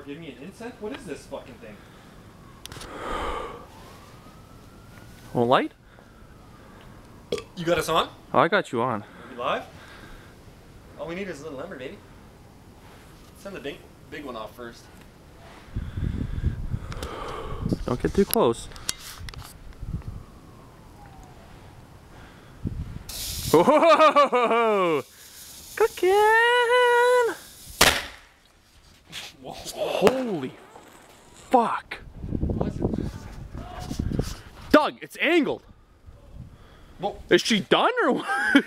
give me an incense? What is this fucking thing? Well, light? You got us on? Oh, I got you on. Are we live? All we need is a little ember, baby. Send the big one off first. Don't get too close. Whoa! Cooking! Whoa. Holy fuck! What is it? Doug, it's angled. Whoa. Is she done or what?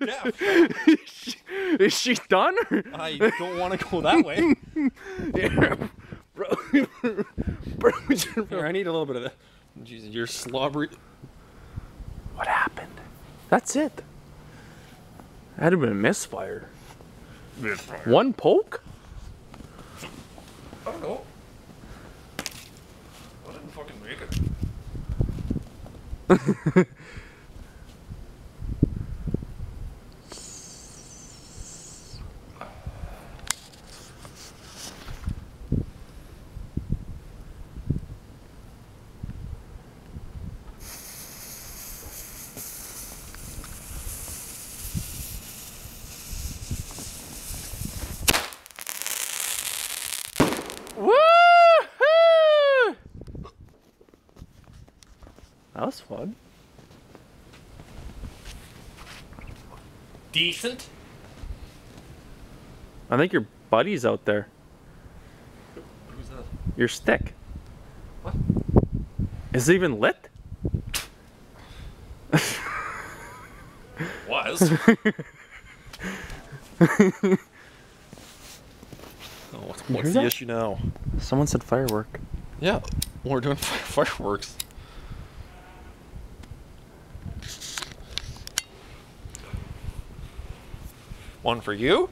Yeah. Is she done or? I don't want to go that way. Yeah, bro. Here, I need a little bit of that. Jesus, you're slobbery. What happened? That's it. That had to have been a misfire. One poke? I don't know. I didn't fucking make it. Woo-hoo! That was fun. Decent. I think your buddy's out there. Who's that? Your stick. What? Is it even lit? Was. Oh, what's the issue now? Someone said firework. Yeah, we're doing fireworks. One for you.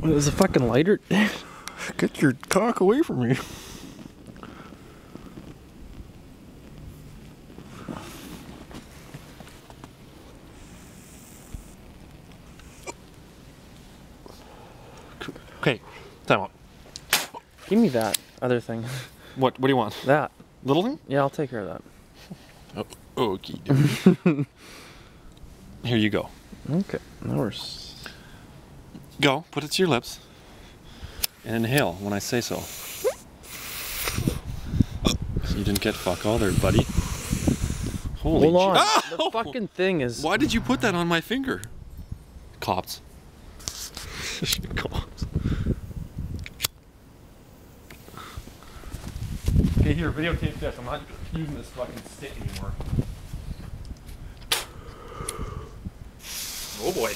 There's a fucking lighter. Get your cock away from me. Okay, time out. Give me that other thing. What do you want? That. Little thing? Yeah, I'll take care of that. Oh, okay. Here you go. Okay. Now we're. Go, put it to your lips. And inhale when I say so. You didn't get fuck all there, buddy. Holy Hold on. Oh! The fucking thing is. Why did you put that on my finger? Cops. Cops. Okay, here, videotape this. I'm not using this fucking stick anymore. Oh boy.